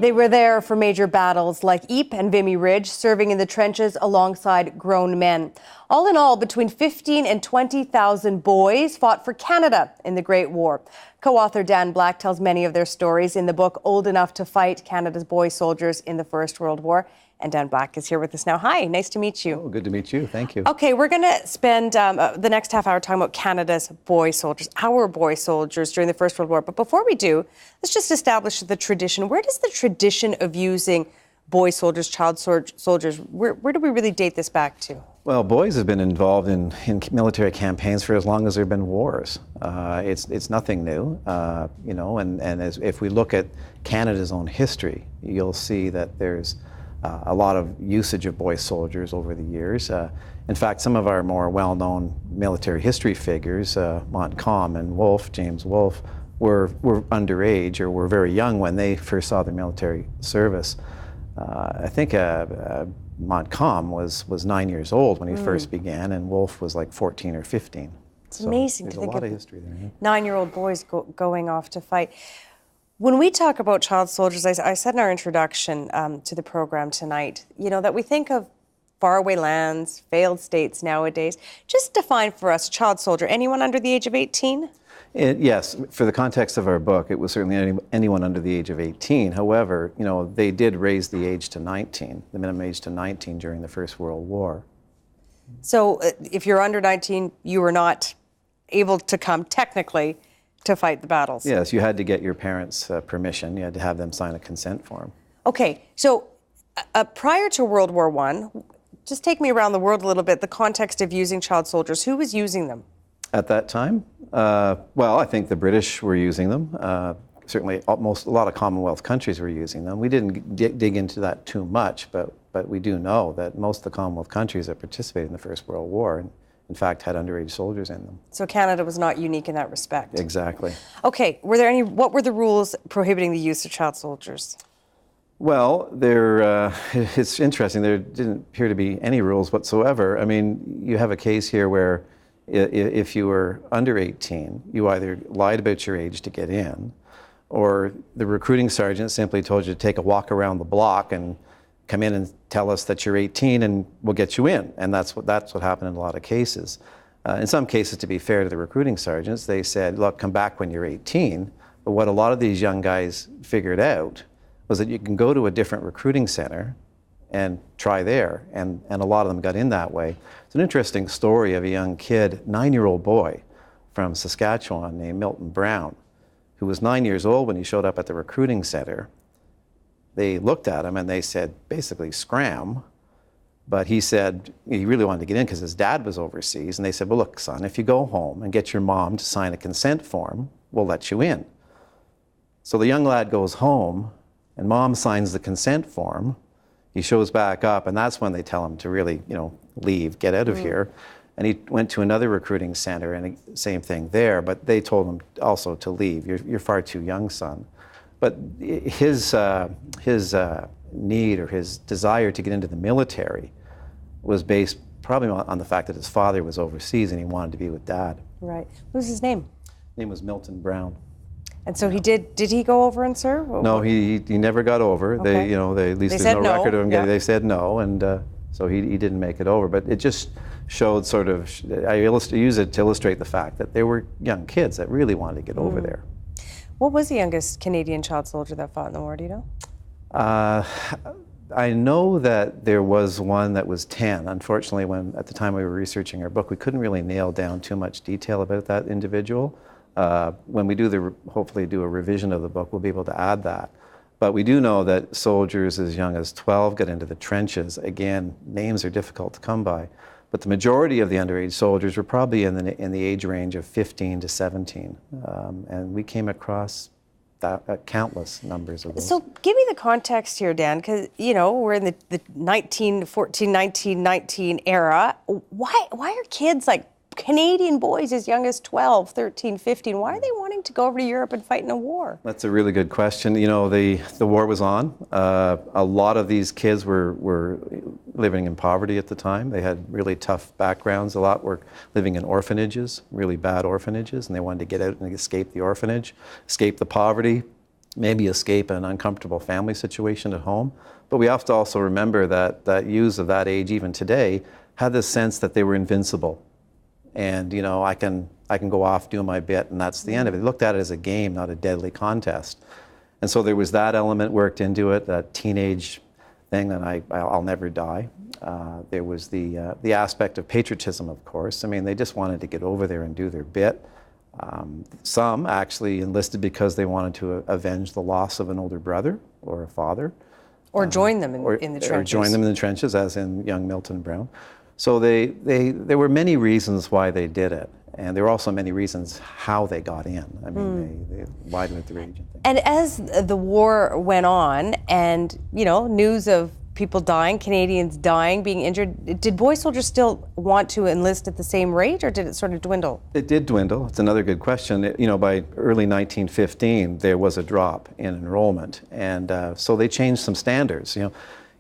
They were there for major battles like Ypres and Vimy Ridge, serving in the trenches alongside grown men. All in all, between 15 and 20,000 boys fought for Canada in the Great War. Co-author Dan Black tells many of their stories in the book Old Enough to Fight, Canada's Boy Soldiers in the First World War. And Dan Black is here with us now. Hi, nice to meet you. Oh, good to meet you. Thank you. Okay, we're going to spend the next half hour talking about Canada's boy soldiers, our boy soldiers during the First World War. But before we do, let's just establish the tradition. Where does the tradition of using boy soldiers, child soldiers, where do we really date this back to? Well, boys have been involved in military campaigns for as long as there have been wars. It's nothing new, you know, and if we look at Canada's own history, you'll see that there's a lot of usage of boy soldiers over the years. In fact, some of our more well-known military history figures, Montcalm and Wolfe, James Wolfe, were underage or were very young when they first saw their military service. I think Montcalm was 9 years old when he first began, and Wolfe was like 14 or 15. It's amazing to think there's a lot of of history there. Yeah. 9-year-old boys going off to fight. When we talk about child soldiers, I said in our introduction to the program tonight, you know, that we think of faraway lands, failed states nowadays. Just define for us child soldier, anyone under the age of 18? Yes, for the context of our book, it was certainly anyone under the age of 18. However, you know, they did raise the age to 19, the minimum age to 19 during the First World War. So if you're under 19, you were not able to come technically to fight the battles. Yes, you had to get your parents' permission. You had to have them sign a consent form. Okay, so prior to World War I, just take me around the world a little bit, the context of using child soldiers. Who was using them? At that time, well, I think the British were using them. Certainly, a lot of Commonwealth countries were using them. We didn't dig into that too much, but we do know that most of the Commonwealth countries that participated in the First World War, in fact, had underage soldiers in them. So Canada was not unique in that respect. Exactly. Okay, what were the rules prohibiting the use of child soldiers? Well, it's interesting. There didn't appear to be any rules whatsoever. I mean, you have a case here where if you were under 18, you either lied about your age to get in, or the recruiting sergeant simply told you to take a walk around the block and come in and tell us that you're 18 and we'll get you in. And that's what happened in a lot of cases. In some cases, to be fair to the recruiting sergeants, they said, look, come back when you're 18. But what a lot of these young guys figured out was that you can go to a different recruiting center and try there. And a lot of them got in that way. It's an interesting story of a young kid, 9-year-old boy from Saskatchewan named Milton Brown, who was 9 years old when he showed up at the recruiting center. They looked at him and they said, basically, scram. But he said he really wanted to get in because his dad was overseas. And they said, well, look, son, if you go home and get your mom to sign a consent form, we'll let you in. So the young lad goes home and mom signs the consent form. He shows back up, and that's when they tell him to really, you know, leave, get out of here. And he went to another recruiting center, and same thing there, but they told him also to leave. You're far too young, son. But his need or his desire to get into the military was based probably on the fact that his father was overseas and he wanted to be with dad. Right. What was his name? His name was Milton Brown. And so he did he go over and serve? No, he never got over. Okay. At least there's no record of him getting, they said no, and so he didn't make it over. But it just showed sort of, I use it to illustrate the fact that there were young kids that really wanted to get over there. What was the youngest Canadian child soldier that fought in the war, do you know? I know that there was one that was 10. Unfortunately, at the time we were researching our book, we couldn't really nail down too much detail about that individual. When we hopefully do a revision of the book, we'll be able to add that. But we do know that soldiers as young as 12 got into the trenches. Again, names are difficult to come by. But the majority of the underage soldiers were probably in the age range of 15 to 17. And we came across countless numbers of those. So give me the context here, Dan, because, you know, we're in the 1914, 1919 era. Why are kids like Canadian boys as young as 12, 13, 15, why are they wanting to go over to Europe and fight in a war? That's a really good question. You know, the war was on. A lot of these kids were living in poverty at the time. They had really tough backgrounds. A lot were living in orphanages, really bad orphanages, and they wanted to get out and escape the orphanage, escape the poverty, maybe escape an uncomfortable family situation at home. But we have to also remember that youths of that age, even today, had this sense that they were invincible. And, I can go off, do my bit, and that's the end of it. They looked at it as a game, not a deadly contest. And so there was that element worked into it, that teenage thing that I'll never die. There was the aspect of patriotism, of course. I mean, they just wanted to get over there and do their bit. Some actually enlisted because they wanted to avenge the loss of an older brother or a father. Or join them in the trenches. Or join them in the trenches, as in young Milton Brown. So there were many reasons why they did it. And there were also many reasons how they got in. I mean, they lied with their agent. And as the war went on and, news of people dying, Canadians dying, being injured, did boy soldiers still want to enlist at the same rate, or did it sort of dwindle? It did dwindle. It's another good question. By early 1915, there was a drop in enrollment. And so they changed some standards.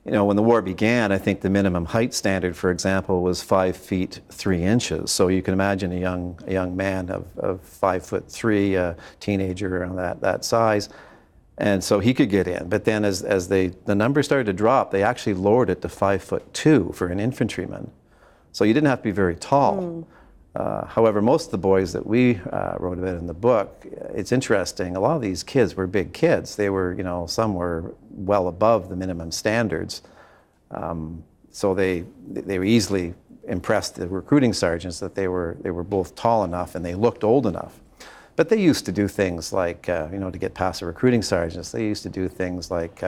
When the war began, I think the minimum height standard, for example, was 5 feet 3 inches. So you can imagine a young man of 5'3", a teenager around that size, and so he could get in. But then, as the numbers started to drop, they actually lowered it to 5'2" for an infantryman. So you didn't have to be very tall. However, most of the boys that we wrote about in the book, it's interesting, a lot of these kids were big kids. They were, some were well above the minimum standards. So they were easily impressed, the recruiting sergeants, that they were both tall enough and they looked old enough. But they used to do things like, to get past the recruiting sergeants, they used to do things like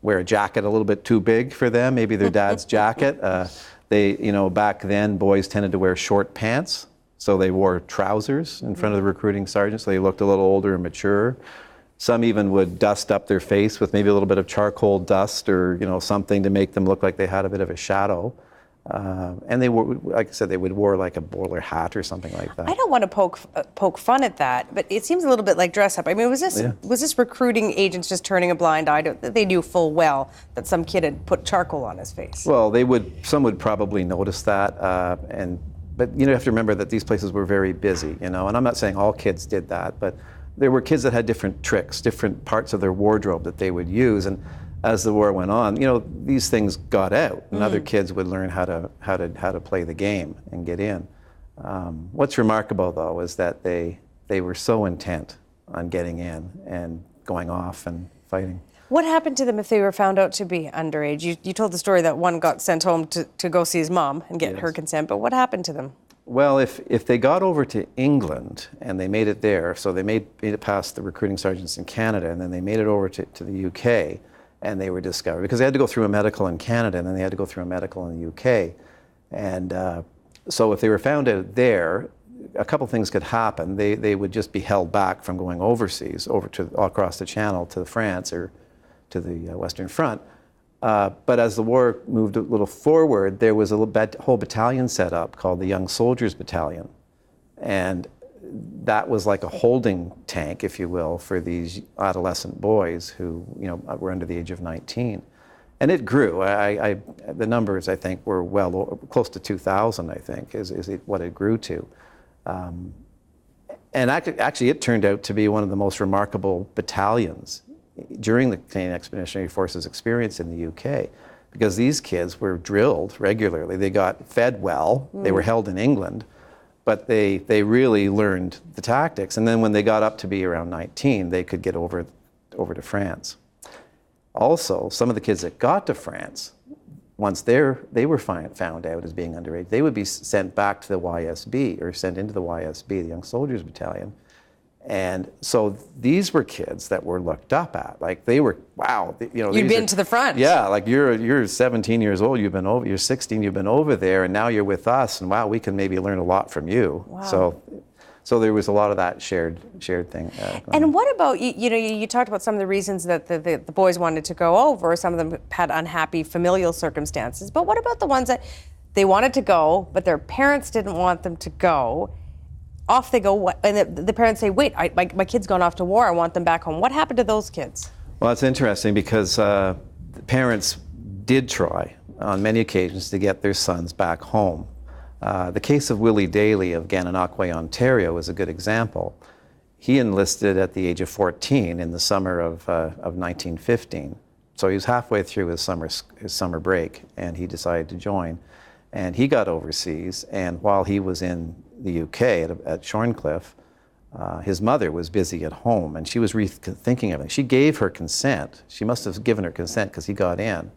wear a jacket a little bit too big for them, maybe their dad's jacket. They, back then, boys tended to wear short pants, so they wore trousers in front of the recruiting sergeant, so they looked a little older and mature. Some even would dust up their face with maybe a little bit of charcoal dust or, something to make them look like they had a bit of a shadow. And they were, like I said, they would wear like a bowler hat or something like that. I don't want to poke fun at that, but it seems a little bit like dress up. I mean, was this recruiting agents just turning a blind eye to? They knew full well that some kid had put charcoal on his face. Well, some would probably notice that, but you have to remember that these places were very busy, and I'm not saying all kids did that, but there were kids that had different tricks, different parts of their wardrobe that they would use, and as the war went on, these things got out, and other kids would learn how to play the game and get in. What's remarkable, though, is that they were so intent on getting in and going off and fighting. What happened to them if they were found out to be underage? You told the story that one got sent home to go see his mom and get her consent, but what happened to them? Well, if they got over to England and they made it there, so they made it past the recruiting sergeants in Canada, and then they made it over to the UK, and they were discovered, because they had to go through a medical in Canada, and then they had to go through a medical in the UK. And so if they were found out there, a couple things could happen. They would just be held back from going overseas, across the Channel to France or to the Western Front. But as the war moved a little forward, there was a whole battalion set up called the Young Soldiers Battalion. And that was like a holding tank, if you will, for these adolescent boys who, were under the age of 19. And it grew. The numbers, I think, were close to 2,000, I think, is what it grew to. And actually, it turned out to be one of the most remarkable battalions during the Canadian Expeditionary Forces experience in the UK, because these kids were drilled regularly. They got fed well. They were held in England, but they really learned the tactics. And then when they got up to be around 19, they could get over to France. Also, some of the kids that got to France, once they were found out as being underage, they would be sent back to the YSB, or sent into the YSB, the Young Soldiers Battalion. And so these were kids that were looked up at. Like, they were, wow. You'd been to the front. Yeah, like you're 17 years old, you're 16, you've been over there, and now you're with us, and wow, we can maybe learn a lot from you. Wow. So there was a lot of that shared thing. And what about, you talked about some of the reasons that the boys wanted to go over. Some of them had unhappy familial circumstances. But what about the ones that they wanted to go, but their parents didn't want them to go? Off they go, and the parents say, wait, my kid's gone off to war, I want them back home. What happened to those kids? Well, it's interesting, because the parents did try on many occasions to get their sons back home. The case of Willie Daly of Gananoque, Ontario, is a good example. He enlisted at the age of 14 in the summer of 1915. So he was halfway through his summer break, and he decided to join. And he got overseas, and while he was in the UK at Shorncliffe, his mother was busy at home, and she was rethinking everything. She gave her consent. She must have given her consent because he got in.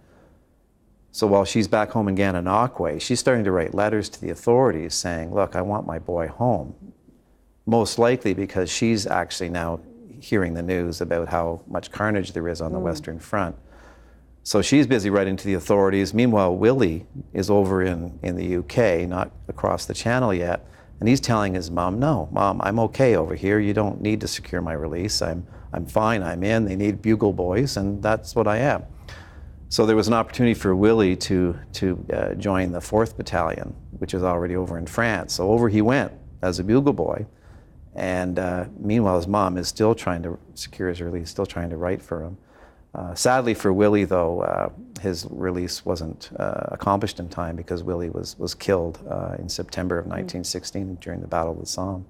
So while she's back home in Gananoque, she's starting to write letters to the authorities saying, look, I want my boy home. Most likely because she's actually now hearing the news about how much carnage there is on the Western Front. So she's busy writing to the authorities. Meanwhile, Willie is over in the UK, not across the channel yet, and he's telling his mom, no, Mom, I'm okay over here. You don't need to secure my release. I'm fine, I'm in. They need bugle boys, and that's what I am. So there was an opportunity for Willie to join the 4th Battalion, which is already over in France. So over he went as a bugle boy. And meanwhile, his mom is still trying to secure his release, still trying to write for him. Sadly for Willie, though, his release wasn't accomplished in time because Willie was killed in September of 1916 during the Battle of the Somme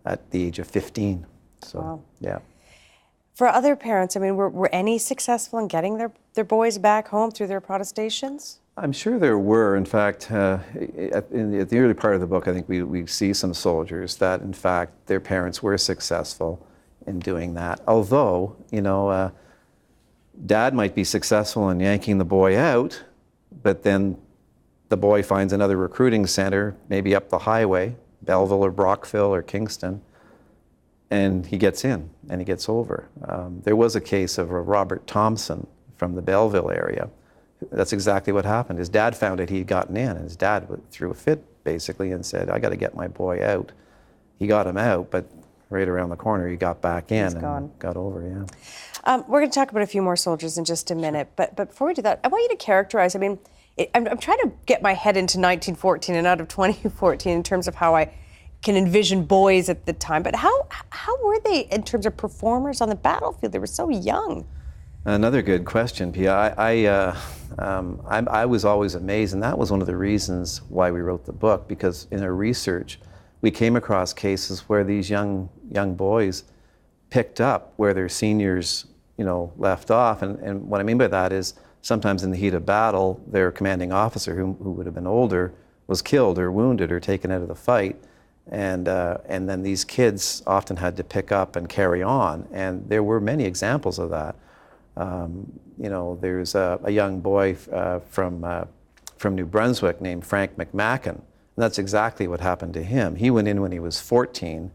at the age of 15. So, wow. Yeah. For other parents, I mean, were any successful in getting their boys back home through their protestations? I'm sure there were. In fact, at the early part of the book, I think we see some soldiers that, in fact, their parents were successful in doing that. Although, you know, Dad might be successful in yanking the boy out, but then the boy finds another recruiting center, maybe up the highway, Belleville or Brockville or Kingston, and he gets in and he gets over. There was a case of a Robert Thompson from the Belleville area. That's exactly what happened. His dad found out he'd gotten in, and his dad threw a fit, basically, and said, I got to get my boy out. He got him out, but right around the corner, he got back in and got over, yeah. We're going to talk about a few more soldiers in just a minute, but before we do that, I want you to characterize, I mean, I'm trying to get my head into 1914 and out of 2014 in terms of how I can envision boys at the time, but how were they in terms of performers on the battlefield? They were so young. Another good question, Piya. I was always amazed, and that was one of the reasons why we wrote the book, because in our research, we came across cases where these young boys picked up where their seniors, you know, left off. And what I mean by that is sometimes in the heat of battle, their commanding officer, who would have been older, was killed or wounded or taken out of the fight. And then these kids often had to pick up and carry on. And there were many examples of that. You know, there's a young boy from New Brunswick named Frank McMahon. And that's exactly what happened to him. He went in when he was 14,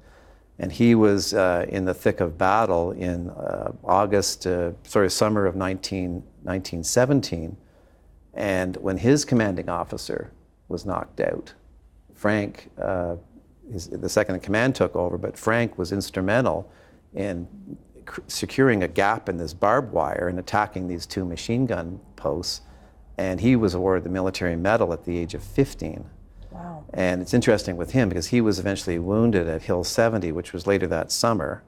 and he was in the thick of battle in summer of 1917. And when his commanding officer was knocked out, Frank, the second in command took over, but Frank was instrumental in securing a gap in this barbed wire and attacking these 2 machine gun posts. And he was awarded the military medal at the age of 15. Wow. And it's interesting with him because he was eventually wounded at Hill 70, which was later that summer.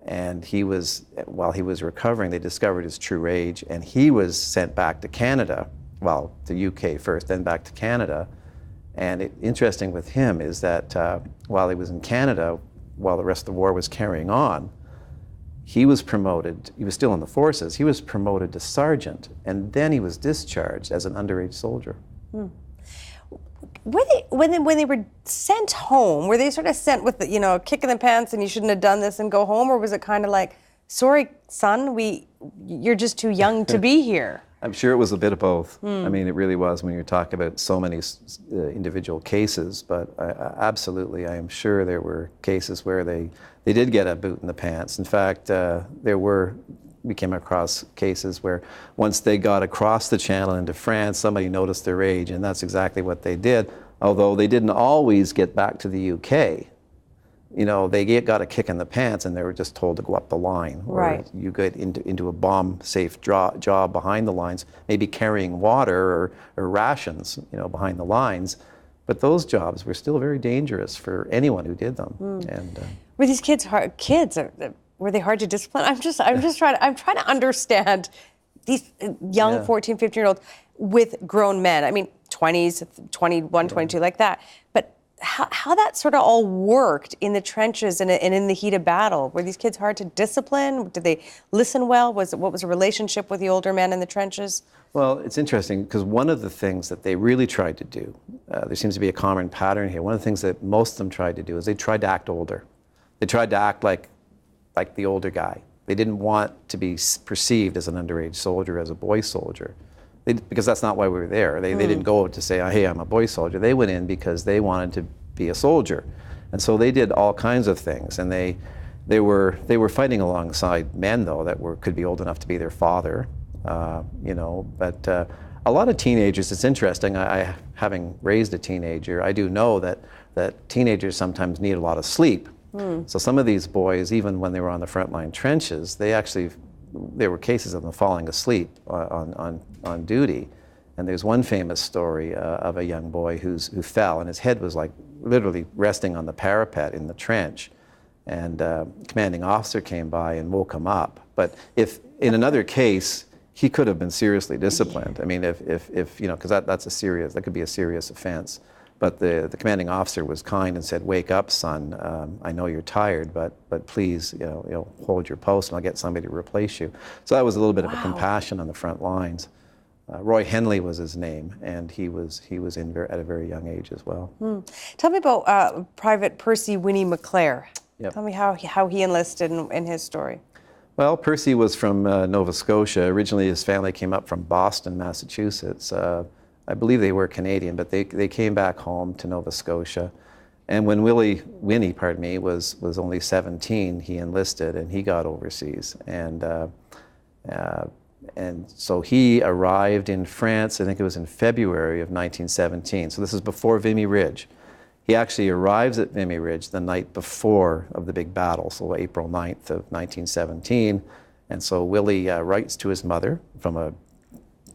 And while he was recovering, they discovered his true age, and he was sent back to Canada, well, the UK first, then back to Canada. And interesting with him is that while he was in Canada, while the rest of the war was carrying on, he was promoted, he was still in the forces, he was promoted to sergeant, and then he was discharged as an underage soldier. Were they, when they were sent home, were they sort of sent with, you know, a kick in the pants and you shouldn't have done this and go home, or was it kind of like, sorry, son, you're just too young to be here? I'm sure it was a bit of both. I mean, it really was when you're talking about so many individual cases, but absolutely, I am sure there were cases where they did get a boot in the pants. In fact, we came across cases where once they got across the channel into France, somebody noticed their age, and that's exactly what they did, although they didn't always get back to the UK. You know, they got a kick in the pants and they were just told to go up the line. Right. Or you get into a bomb-safe job behind the lines, maybe carrying water or rations, you know, behind the lines. But those jobs were still very dangerous for anyone who did them. And were these kids hard? Were they hard to discipline? I'm trying to understand these young 14, 15-year-olds with grown men. I mean, 20s, 21, 22, like that. But how that sort of all worked in the trenches and in the heat of battle. Were these kids hard to discipline? Did they listen well? What was the relationship with the older men in the trenches? Well, it's interesting because one of the things that they really tried to do, there seems to be a common pattern here. One of the things that most of them tried to do is they tried to act older. They tried to act like the older guy. They didn't want to be perceived as an underage soldier, as a boy soldier. Because that's not why we were there. They didn't go to say, hey, I'm a boy soldier. They went in because they wanted to be a soldier. And so they did all kinds of things. And they were fighting alongside men, though, that could be old enough to be their father. But a lot of teenagers, it's interesting, I having raised a teenager, I do know that teenagers sometimes need a lot of sleep. So some of these boys, even when they were on the frontline trenches, there were cases of them falling asleep on duty. And there's one famous story of a young boy who fell, and his head was like literally resting on the parapet in the trench. And commanding officer came by and woke him up. But if in another case, he could have been seriously disciplined. I mean, if because that could be a serious offense. But the commanding officer was kind and said, "Wake up, son. I know you're tired, but please, hold your post, and I'll get somebody to replace you." So that was a little bit of a compassion on the front lines. Roy Henley was his name, and he was at a very young age as well. Tell me about Private Percy Winnie McClare. Yep. Tell me how he enlisted in his story. Well, Percy was from Nova Scotia. Originally, his family came up from Boston, Massachusetts. I believe they were Canadian, but they came back home to Nova Scotia. And when Winnie was only 17, he enlisted and he got overseas. And so he arrived in France, I think it was in February of 1917. So this is before Vimy Ridge. He actually arrives at Vimy Ridge the night before of the big battle, so April 9th of 1917. And so Willie writes to his mother from a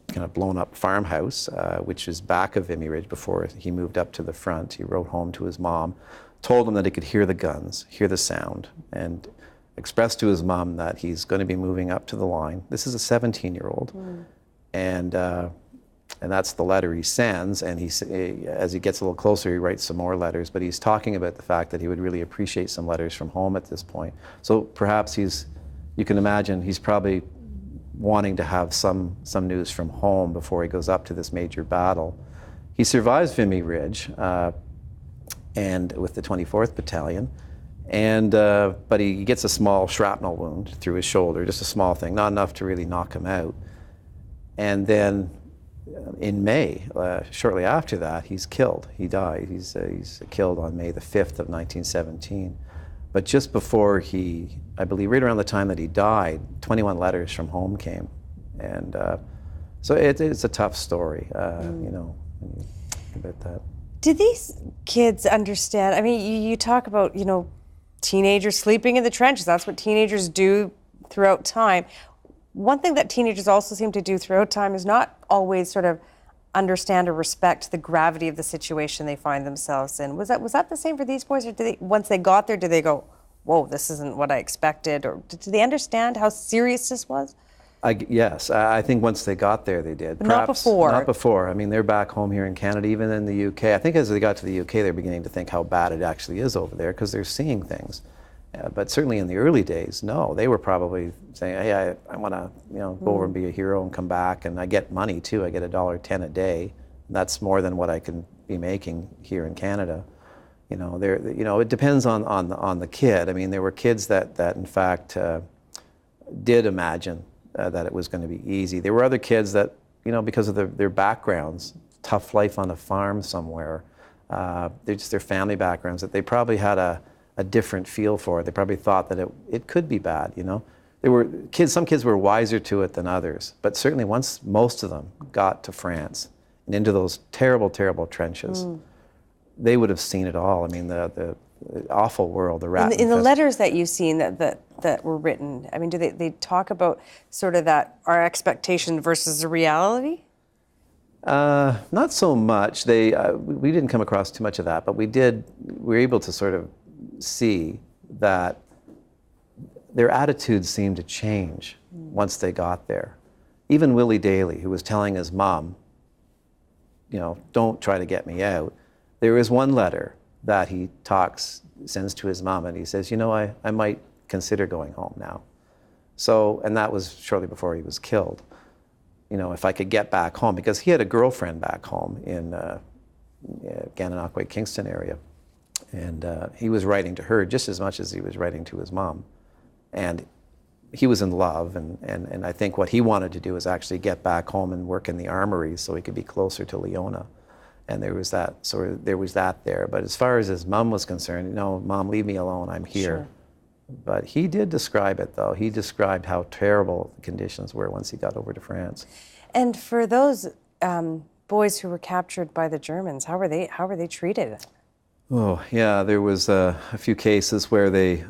kind of blown up farmhouse, which is back of Vimy Ridge before he moved up to the front. He wrote home to his mom, told him that he could hear the guns, hear the sound, and expressed to his mom that he's going to be moving up to the line. This is a 17-year-old. And that's the letter he sends, and as he gets a little closer, he writes some more letters, but he's talking about the fact that he would really appreciate some letters from home at this point. So perhaps you can imagine he's probably wanting to have some news from home before he goes up to this major battle. He survives Vimy Ridge and with the 24th Battalion, but he gets a small shrapnel wound through his shoulder, just a small thing, not enough to really knock him out. And then in May, shortly after that, he's killed. He died. He's killed on May the 5th of 1917. But just before I believe right around the time that he died, 21 letters from home came. And so it's a tough story, when you think about that. Do these kids understand? I mean, you talk about, teenagers sleeping in the trenches. That's what teenagers do throughout time. One thing that teenagers also seem to do throughout time is not always sort of understand or respect the gravity of the situation they find themselves in. Was that the same for these boys, or once they got there, did they go, "Whoa, this isn't what I expected," or did they understand how serious this was? Yes, I think once they got there, they did. But not before. Not before. I mean, they're back home here in Canada, even in the UK. I think as they got to the UK, they're beginning to think how bad it actually is over there because they're seeing things. But certainly in the early days, no, they were probably saying, "Hey, I want to, go over and be a hero and come back, and I get money too. I get $1.10 a day. That's more than what I can be making here in Canada." It depends on the kid. I mean, there were kids that in fact did imagine that it was going to be easy. There were other kids that, because of their backgrounds, tough life on a farm somewhere, their family backgrounds, that they probably had a different feel for it. They probably thought that it could be bad, There were some kids were wiser to it than others, but certainly once most of them got to France and into those terrible, terrible trenches, they would have seen it all. I mean, the awful world, the rat in the letters that you've seen that were written, I mean, do they talk about sort of that, our expectation versus the reality? Not so much. We didn't come across too much of that, but we were able to sort of see that their attitudes seemed to change once they got there. Even Willie Daly, who was telling his mom, "Don't try to get me out." There was one letter that he sends to his mom, and he says, I might consider going home now. So, and that was shortly before he was killed. If I could get back home, because he had a girlfriend back home in Gananoque, Kingston area. And he was writing to her just as much as he was writing to his mom. And he was in love, and I think what he wanted to do was actually get back home and work in the armories so he could be closer to Leona. And there was that there. But as far as his mom was concerned, Mom, leave me alone, I'm here. Sure. But he did describe it, though. He described how terrible the conditions were once he got over to France. And for those boys who were captured by the Germans, how were they treated? Oh, yeah, there was a few cases where they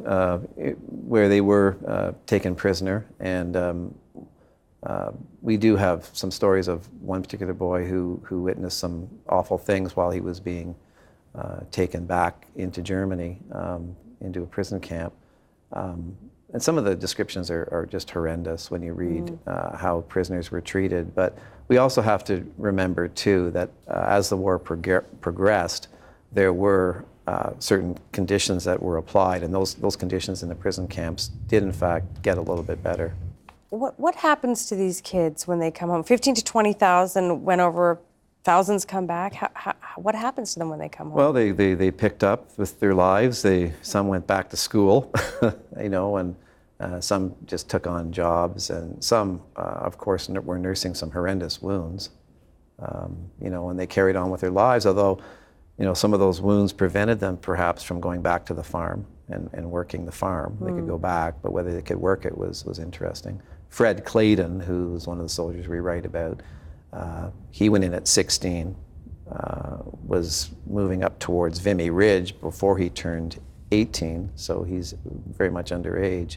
were taken prisoner, and we do have some stories of one particular boy who witnessed some awful things while he was being taken back into Germany, into a prison camp. And some of the descriptions are just horrendous when you read how prisoners were treated. But we also have to remember, too, that as the war progressed, there were certain conditions that were applied, and those conditions in the prison camps did, in fact, get a little bit better. What happens to these kids when they come home? 15 to 20,000 went over, thousands come back. What happens to them when they come home? Well, they picked up with their lives. Some went back to school, and some just took on jobs, and some, of course, were nursing some horrendous wounds, and they carried on with their lives, although some of those wounds prevented them perhaps from going back to the farm and working the farm. They could go back, but whether they could work it was interesting. Fred Clayton, who was one of the soldiers we write about, he went in at 16, was moving up towards Vimy Ridge before he turned 18, so he's very much underage.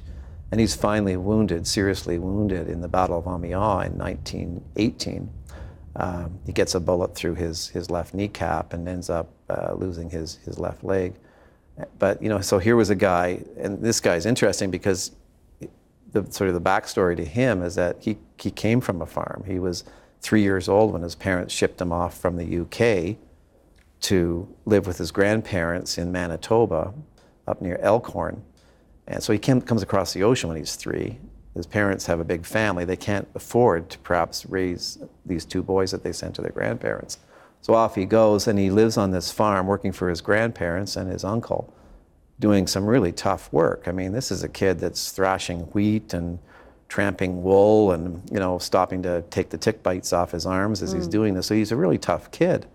And he's finally seriously wounded in the Battle of Amiens in 1918. He gets a bullet through his left kneecap and ends up losing his left leg. But, so here was a guy, and this guy's interesting because the backstory to him is that he came from a farm. He was 3 years old when his parents shipped him off from the UK to live with his grandparents in Manitoba, up near Elkhorn. And so he comes across the ocean when he's 3. His parents have a big family. They can't afford to perhaps raise these 2 boys that they sent to their grandparents. So off he goes, and he lives on this farm working for his grandparents and his uncle, doing some really tough work. I mean, this is a kid that's thrashing wheat and tramping wool and, stopping to take the tick bites off his arms as he's doing this. So he's a really tough kid.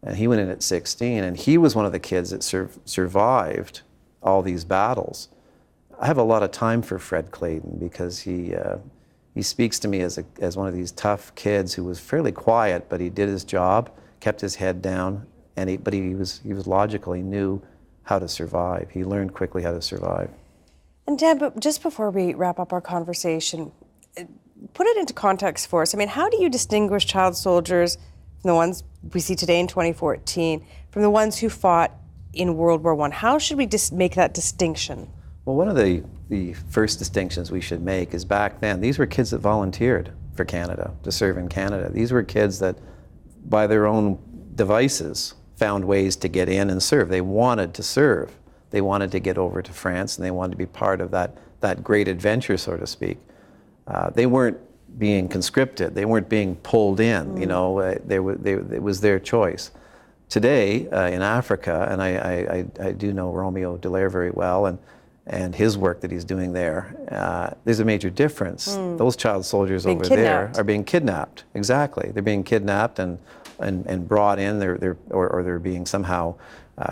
And he went in at 16, and he was one of the kids that survived all these battles. I have a lot of time for Fred Clayton because he speaks to me as one of these tough kids who was fairly quiet, but he did his job, kept his head down, but he was logical. He knew how to survive. He learned quickly how to survive. And Deb, just before we wrap up our conversation, put it into context for us. I mean, how do you distinguish child soldiers from the ones we see today in 2014 from the ones who fought in World War I? How should we make that distinction? Well, one of the first distinctions we should make is back then, these were kids that volunteered for Canada, to serve in Canada. These were kids that, by their own devices, found ways to get in and serve. They wanted to serve. They wanted to get over to France, and they wanted to be part of that great adventure, so to speak. They weren't being conscripted. They weren't being pulled in. It was their choice. Today, in Africa, and I do know Romeo Dallaire very well, and his work that he's doing there, there's a major difference. Those child soldiers over there are being kidnapped. Exactly. They're being kidnapped and brought in. They're being somehow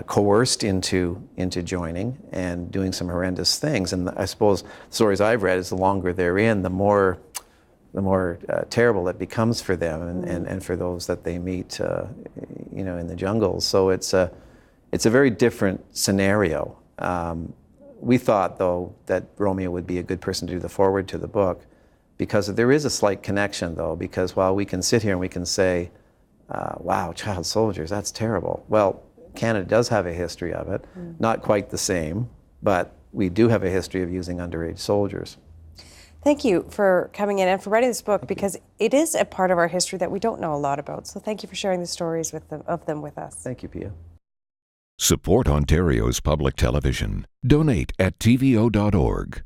coerced into joining and doing some horrendous things. And I suppose the stories I've read is the longer they're in, the more terrible it becomes for them and for those that they meet, in the jungles. So it's a very different scenario. We thought, though, that Romeo would be a good person to do the foreword to the book, because there is a slight connection, though, because while we can sit here and we can say, wow, child soldiers, that's terrible. Well, Canada does have a history of it, not quite the same, but we do have a history of using underage soldiers. Thank you for coming in and for writing this book, because it is a part of our history that we don't know a lot about. So thank you for sharing the stories of them with us. Thank you, Piya. Support Ontario's public television. Donate at tvo.org.